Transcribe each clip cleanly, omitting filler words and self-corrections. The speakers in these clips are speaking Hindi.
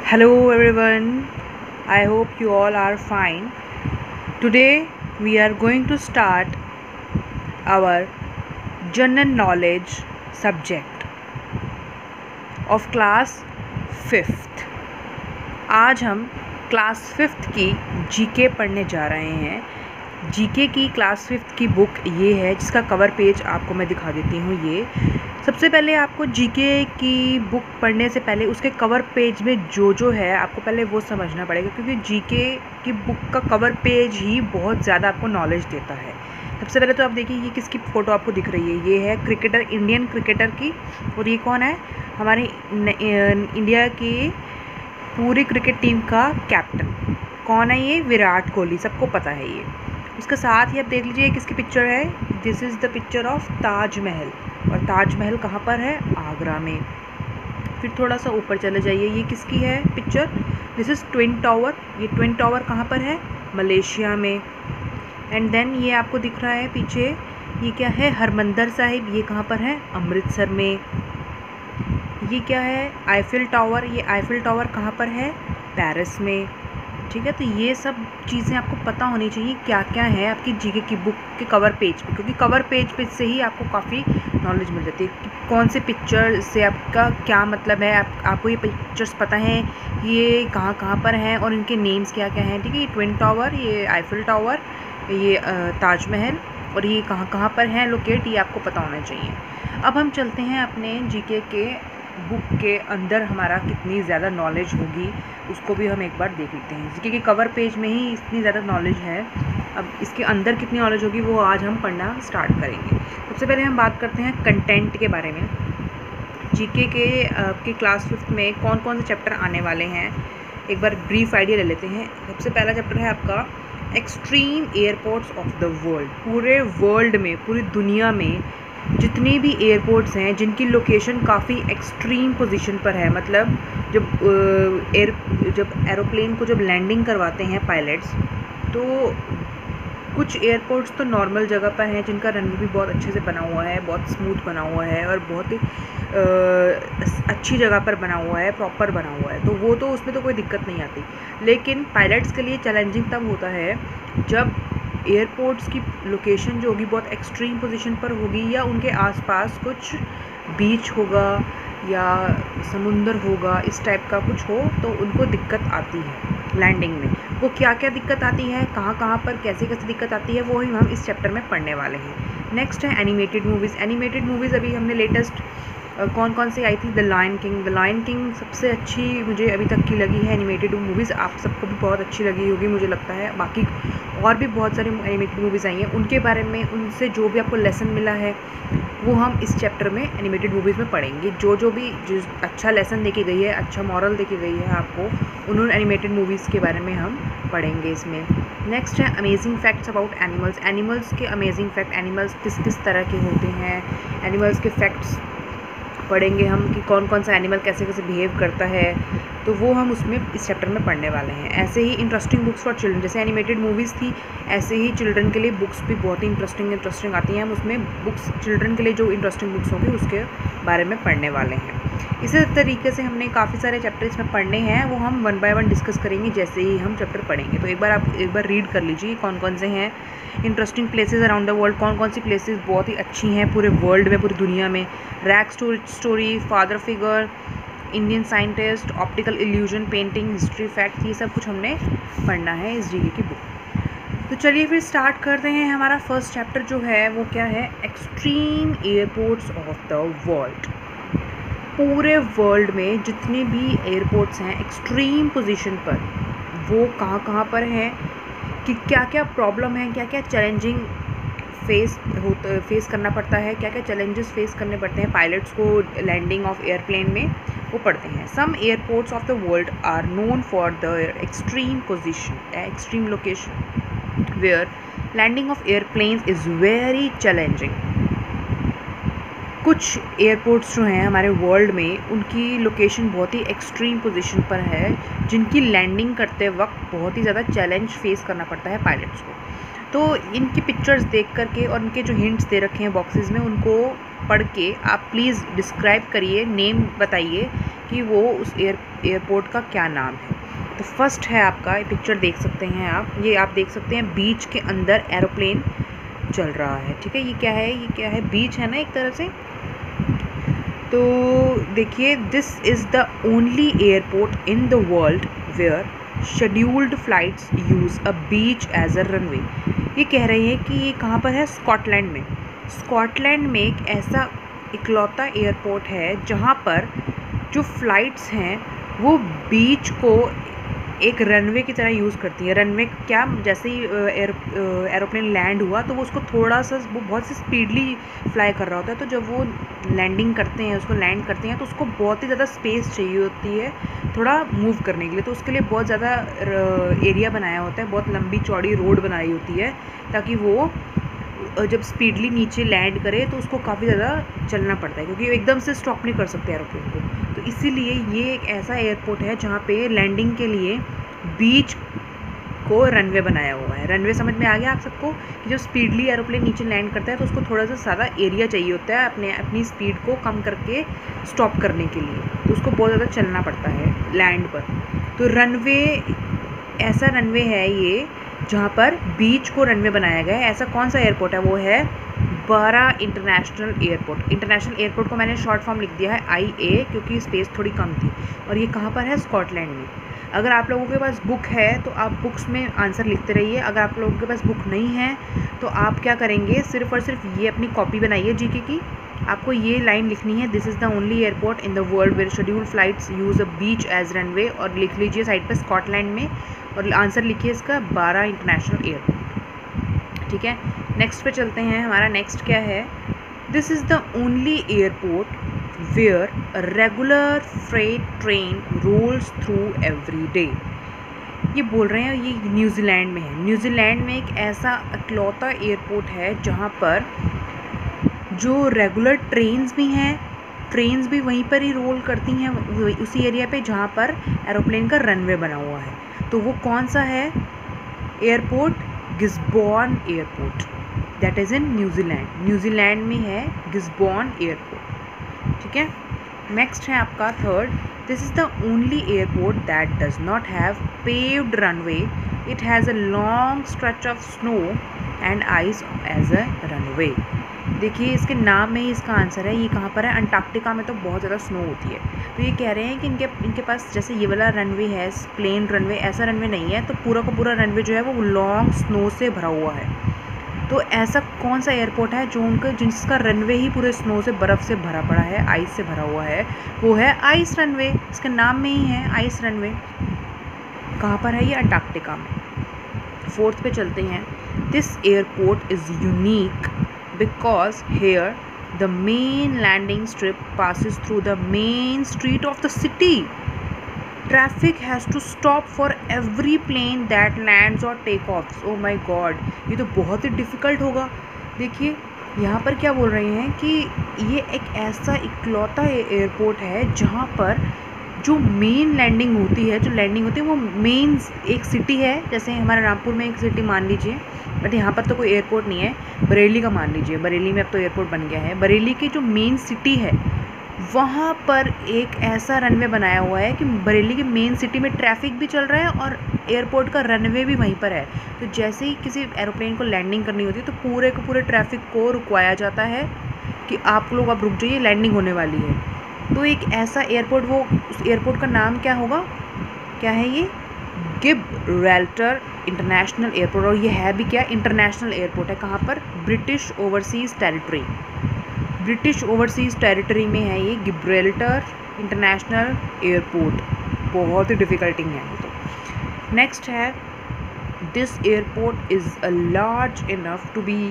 Hello everyone, I hope you all are fine. Today we are going to start our general knowledge subject of class 5th. आज हम क्लास 5th की जीके पढ़ने जा रहे हैं. जीके की क्लास 5th की बुक ये है जिसका कवर पेज आपको मैं दिखा देती हूँ. ये सबसे पहले आपको जीके की बुक पढ़ने से पहले उसके कवर पेज में जो है आपको पहले वो समझना पड़ेगा, क्योंकि जीके की बुक का कवर पेज ही बहुत ज़्यादा आपको नॉलेज देता है. सबसे पहले तो आप देखिए ये किसकी फ़ोटो आपको दिख रही है. ये है क्रिकेटर, इंडियन क्रिकेटर की. और ये कौन है? हमारे इंडिया की पूरी क्रिकेट टीम का कैप्टन. कौन है ये? विराट कोहली. सबको पता है ये. उसके साथ ही आप देख लीजिए किसकी पिक्चर है. This is the picture of Taj Mahal. और ताजमहल कहाँ पर है? आगरा में. फिर थोड़ा सा ऊपर चले जाइए, ये किसकी है picture? This is twin tower. ये ट्विन टावर कहाँ पर है? मलेशिया में. एंड देन ये आपको दिख रहा है पीछे, ये क्या है? हरमंदिर साहिब. ये कहाँ पर है? अमृतसर में. ये क्या है? Eiffel tower. ये आईफिल टावर कहाँ पर है? पेरिस में. ठीक है, तो ये सब चीज़ें आपको पता होनी चाहिए क्या क्या है आपकी जीके की बुक के कवर पेज पे, क्योंकि कवर पेज से ही आपको काफ़ी नॉलेज मिल जाती है कि कौन से पिक्चर से आपका क्या मतलब है. आपको ये पिक्चर्स पता है ये कहाँ कहाँ पर हैं और इनके नेम्स क्या क्या हैं. ठीक है, ये ट्विन टावर, ये आईफिल टावर, ये ताजमहल, और ये कहाँ कहाँ पर हैं लोकेट, ये आपको पता होना चाहिए. अब हम चलते हैं अपने जीके के बुक के अंदर हमारा कितनी ज़्यादा नॉलेज होगी उसको भी हम एक बार देख लेते हैं. जीके के कवर पेज में ही इतनी ज़्यादा नॉलेज है, अब इसके अंदर कितनी नॉलेज होगी वो आज हम पढ़ना स्टार्ट करेंगे. सबसे पहले हम बात करते हैं कंटेंट के बारे में. जीके के क्लास 5th में कौन कौन से चैप्टर आने वाले हैं एक बार ब्रीफ आइडिया ले लेते हैं. सबसे पहला चैप्टर है आपका extreme airports of the world. पूरे वर्ल्ड में, पूरी दुनिया में जितनी भी एयरपोर्ट्स हैं जिनकी लोकेशन काफ़ी एक्सट्रीम पोजीशन पर है, मतलब जब एरोप्लेन को जब लैंडिंग करवाते हैं पायलट्स, तो कुछ एयरपोर्ट्स तो नॉर्मल जगह पर हैं जिनका रनवे भी बहुत अच्छे से बना हुआ है, बहुत स्मूथ बना हुआ है और बहुत ही अच्छी जगह पर बना हुआ है, प्रॉपर बना हुआ है, तो वो तो उसमें तो कोई दिक्कत नहीं आती. लेकिन पायलट्स के लिए चैलेंजिंग तब होता है जब एयरपोर्ट्स की लोकेशन जो होगी बहुत एक्सट्रीम पोजीशन पर होगी, या उनके आसपास कुछ बीच होगा या समुंदर होगा, इस टाइप का कुछ हो, तो उनको दिक्कत आती है लैंडिंग में. वो क्या क्या दिक्कत आती है, कहाँ कहाँ पर कैसे कैसे दिक्कत आती है, वो ही हम इस चैप्टर में पढ़ने वाले हैं. नेक्स्ट है एनिमेटेड मूवीज़. एनिमेटेड मूवीज़ अभी हमने लेटेस्ट कौन कौन सी आई थी? The Lion King. The Lion King सबसे अच्छी मुझे अभी तक की लगी है एनिमेटेड मूवीज़. आप सबको भी बहुत अच्छी लगी होगी मुझे लगता है. बाकी और भी बहुत सारी एनिमेटेड मूवीज़ आई हैं, उनके बारे में, उनसे जो भी आपको लेसन मिला है वो हम इस चैप्टर में एनिमेटेड मूवीज़ में पढ़ेंगे. जो भी अच्छा लेसन देके गई है, अच्छा मॉरल देके गई है आपको, उन्होंने एनिमेटेड मूवीज़ के बारे में हम पढ़ेंगे इसमें. नेक्स्ट है amazing facts about animals. Animals के अमेजिंग फैक्ट, एनिमल्स किस किस तरह के होते हैं, एनिमल्स के फैक्ट्स पढ़ेंगे हम कि कौन कौन सा एनिमल कैसे कैसे बिहेव करता है, तो वो हम उसमें इस चैप्टर में पढ़ने वाले हैं. ऐसे ही इंटरेस्टिंग बुक्स फॉर चिल्ड्रन, जैसे एनिमेटेड मूवीज़ थी ऐसे ही चिल्ड्रन के लिए बुक्स भी बहुत ही इंटरेस्टिंग आती हैं. हम उसमें बुक्स चिल्ड्रन के लिए जो इंटरेस्टिंग बुक्स होंगी उसके बारे में पढ़ने वाले हैं. इसी तरीके से हमने काफ़ी सारे चैप्टर इसमें पढ़ने हैं, वो हम 1 बाय 1 डिस्कस करेंगे जैसे ही हम चैप्टर पढ़ेंगे. तो एक बार रीड कर लीजिए कौन कौन से हैं. Interesting places around the world, कौन कौन सी प्लेसेस बहुत ही अच्छी हैं पूरे वर्ल्ड में, पूरी दुनिया में. Rag story, father figure, Indian scientist, optical illusion, painting, history fact, ये सब कुछ हमने पढ़ना है इस जीके की बुक. तो चलिए फिर स्टार्ट करते हैं. हमारा फर्स्ट चैप्टर जो है वो क्या है? Extreme airports of the world. पूरे वर्ल्ड में जितने भी एयरपोर्ट्स हैं एक्सट्रीम पोजीशन पर, वो कहाँ कहाँ पर हैं, कि क्या क्या प्रॉब्लम है, क्या क्या चैलेंजिंग फेस करना पड़ता है, क्या क्या चैलेंजेस फेस करने पड़ते हैं पायलट्स को लैंडिंग ऑफ एयरप्लेन में, वो पढ़ते हैं. Some airports of the world are known for the extreme position, extreme location where landing of airplanes is very challenging. कुछ एयरपोर्ट्स जो हैं हमारे वर्ल्ड में, उनकी लोकेशन बहुत ही एक्सट्रीम पोजीशन पर है, जिनकी लैंडिंग करते वक्त बहुत ही ज़्यादा चैलेंज फेस करना पड़ता है पायलट्स को. तो इनकी पिक्चर्स देख करके और इनके जो हिंट्स दे रखे हैं बॉक्सेस में, उनको पढ़ के आप प्लीज़ डिस्क्राइब करिए, नेम बताइए कि वो उस एयरपोर्ट का क्या नाम है। तो फर्स्ट है आपका, पिक्चर देख सकते हैं आप, ये आप देख सकते हैं बीच के अंदर एरोप्लेन चल रहा है, ठीक है। ये क्या है, ये क्या है, बीच है ना एक तरह से। तो देखिए, this is the only airport in the world where scheduled flights use a beach as a runway. ये कह रहे हैं कि ये कहाँ पर है, स्कॉटलैंड में। स्कॉटलैंड में एक ऐसा इकलौता एयरपोर्ट है जहाँ पर जो फ्लाइट्स हैं वो बीच को एक रनवे की तरह यूज़ करती है। रनवे क्या, जैसे ही एरोप्लेन लैंड हुआ तो वो उसको थोड़ा सा, वो बहुत सी स्पीडली फ्लाई कर रहा होता है, तो जब वो लैंडिंग करते हैं, उसको लैंड करते हैं, तो उसको बहुत ही ज़्यादा स्पेस चाहिए होती है थोड़ा मूव करने के लिए। तो उसके लिए बहुत ज़्यादा एरिया बनाया होता है, बहुत लंबी चौड़ी रोड बनाई होती है, ताकि वो जब स्पीडली नीचे लैंड करे तो उसको काफ़ी ज़्यादा चलना पड़ता है, क्योंकि एकदम से स्टॉप नहीं कर सकते एरोप्लेन को। तो इसीलिए ये एक ऐसा एयरपोर्ट है जहाँ पे लैंडिंग के लिए बीच को रनवे बनाया हुआ है। रनवे समझ में आ गया आप सबको, कि जब स्पीडली एरोप्लेन नीचे लैंड करता है तो उसको थोड़ा सा ज़्यादा एरिया चाहिए होता है अपनी स्पीड को कम करके स्टॉप करने के लिए, तो उसको बहुत ज़्यादा चलना पड़ता है लैंड पर। तो रनवे, ऐसा रनवे है ये जहाँ पर बीच को रनवे बनाया गया है। ऐसा कौन सा एयरपोर्ट है, वो है बारा इंटरनेशनल एयरपोर्ट। इंटरनेशनल एयरपोर्ट को मैंने शॉर्ट फॉर्म लिख दिया है IA, क्योंकि स्पेस थोड़ी कम थी। और ये कहाँ पर है, स्कॉटलैंड में। अगर आप लोगों के पास बुक है तो आप बुक्स में आंसर लिखते रहिए। अगर आप लोगों के पास बुक नहीं है तो आप क्या करेंगे, सिर्फ और सिर्फ ये अपनी कॉपी बनाइए GK की। आपको ये लाइन लिखनी है, this is the only airport in the world where scheduled flights use a beach as runway, और लिख लीजिए साइड पर स्कॉटलैंड में, और आंसर लिखिए इसका बारा इंटरनेशनल एयरपोर्ट, ठीक है। नेक्स्ट पे चलते हैं, हमारा नेक्स्ट क्या है, this is the only airport where a regular freight train rolls through every day. ये बोल रहे हैं ये न्यूजीलैंड में है। न्यूजीलैंड में एक ऐसा इकलौता एयरपोर्ट है जहाँ पर जो रेगुलर ट्रेन्स भी हैं, ट्रेन्स भी वहीं पर ही रोल करती हैं, उसी एरिया पे जहाँ पर एरोप्लेन का रनवे बना हुआ है। तो वो कौन सा है airport, Gisborne airport, that is in New Zealand. New Zealand में है गिस्बॉर्न एयरपोर्ट, ठीक है। नेक्स्ट है आपका third, this is the only airport that does not have paved runway, it has a long stretch of snow and ice as a runway. देखिए इसके नाम में ही इसका आंसर है। ये कहाँ पर है, अंटार्कटिका में तो बहुत ज़्यादा स्नो होती है। तो ये कह रहे हैं कि इनके पास जैसे ये वाला रनवे है, प्लेन रनवे, ऐसा रनवे नहीं है, तो पूरा का पूरा रनवे जो है वो लॉन्ग स्नो से भरा हुआ है। तो ऐसा कौन सा एयरपोर्ट है जिसका रनवे ही पूरे स्नो से, बर्फ़ से भरा पड़ा है, आइस से भरा हुआ है, वो है आइस रनवे। इसके नाम में ही है आइस रनवे। कहाँ पर है ये, अंटार्कटिका में। फोर्थ पे चलते हैं, this airport is unique because here the main landing strip passes through the main street of the city. Traffic has to stop for every plane that lands or take off. Oh my god, ये तो बहुत ही डिफ़िकल्ट होगा। देखिए यहाँ पर क्या बोल रहे हैं कि ये एक ऐसा इकलौता एयरपोर्ट है जहाँ पर जो मेन लैंडिंग होती है, जो लैंडिंग होती है वो मेन एक सिटी है, जैसे हमारा रामपुर में एक सिटी मान लीजिए, बट यहाँ पर तो कोई एयरपोर्ट नहीं है, बरेली का मान लीजिए, बरेली में अब तो एयरपोर्ट बन गया है। बरेली की जो मेन सिटी है वहाँ पर एक ऐसा रनवे बनाया हुआ है कि बरेली की मेन सिटी में ट्रैफिक भी चल रहा है और एयरपोर्ट का रनवे भी वहीं पर है। तो जैसे ही किसी एरोप्लेन को लैंडिंग करनी होती है तो पूरे के पूरे ट्रैफिक को रुकवाया जाता है कि आप लोग अब रुक जाइए, लैंडिंग होने वाली है। तो एक ऐसा एयरपोर्ट, वो उस एयरपोर्ट का नाम क्या होगा, क्या है ये, गिब्राल्टर इंटरनेशनल एयरपोर्ट। और ये है भी क्या, इंटरनेशनल एयरपोर्ट है। कहाँ पर, British overseas territory, British overseas territory में है ये गिब्राल्टर इंटरनेशनल एयरपोर्ट। बहुत ही डिफ़िकल्टिंग है ये तो। नेक्स्ट है, this airport is a large enough to be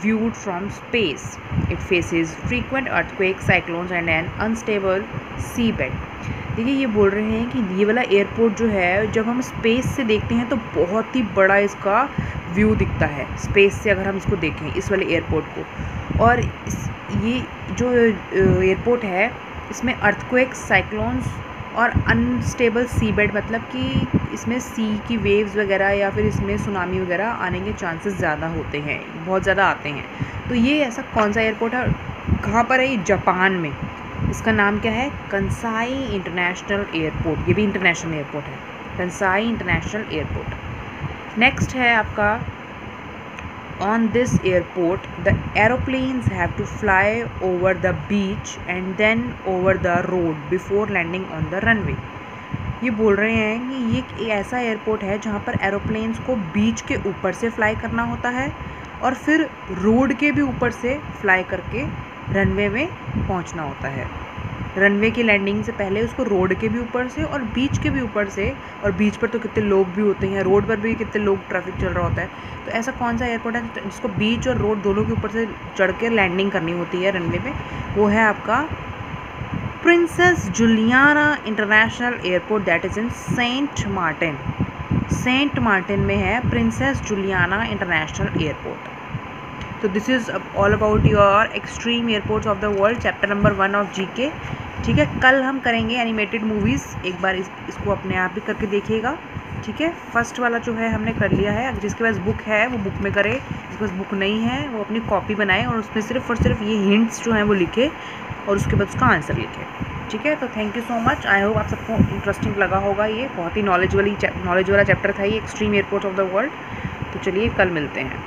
viewed from space. It faces frequent earthquakes, cyclones and an unstable seabed. देखिए ये बोल रहे हैं कि ये वाला एयरपोर्ट जो है जब हम स्पेस से देखते हैं तो बहुत ही बड़ा इसका व्यू दिखता है स्पेस से, अगर हम इसको देखें इस वाले एयरपोर्ट को। और ये जो एयरपोर्ट है इसमें अर्थक्वेक्स, साइक्लोन्स और अनस्टेबल सीबेड, मतलब कि इसमें सी की वेव्स वगैरह या फिर इसमें सुनामी वगैरह आने के चांसेस ज़्यादा होते हैं, बहुत ज़्यादा आते हैं। तो ये ऐसा कौन सा एयरपोर्ट है, कहाँ पर है ये, जापान में। इसका नाम क्या है? Kansai international airport. ये भी इंटरनेशनल एयरपोर्ट है, कंसाई इंटरनेशनल एयरपोर्ट। नेक्स्ट है आपका, on this airport the aeroplanes have to fly over the beach and then over the road before landing on the runway. ये बोल रहे हैं कि ये एक ऐसा एयरपोर्ट है जहाँ पर एरोप्लेन्स को बीच के ऊपर से फ्लाई करना होता है और फिर रोड के भी ऊपर से फ्लाई करके रनवे में पहुँचना होता है। रनवे की लैंडिंग से पहले उसको रोड के भी ऊपर से और बीच के भी ऊपर से, और बीच पर तो कितने लोग भी होते हैं, रोड पर भी कितने लोग ट्रैफिक चल रहा होता है। तो ऐसा कौन सा एयरपोर्ट है जिसको बीच और रोड दोनों के ऊपर से चढ़ के लैंडिंग करनी होती है रनवे में? वो है आपका Princess Juliana international airport, that is in Saint Martin. Saint Martin में है प्रिंसेस जुलियाना इंटरनेशनल एयरपोर्ट। तो this is all about your extreme airports of the world, chapter number 1 of GK. ठीक है, कल हम करेंगे एनिमेटेड मूवीज़। एक बार इसको अपने आप भी करके देखिएगा। ठीक है, फर्स्ट वाला जो है हमने कर लिया है। जिसके पास बुक है वो बुक में करे, जिसके पास बुक नहीं है वो अपनी कॉपी बनाए और उसमें सिर्फ और सिर्फ ये हिंट्स जो हैं वो लिखे और उसके बाद उसका आंसर लिखे। ठीक है, तो thank you so much. I hope आप सबको इंटरेस्टिंग लगा होगा। ये बहुत ही नॉलेज वाला चैप्टर था ये, extreme airports of the world. तो चलिए कल मिलते हैं।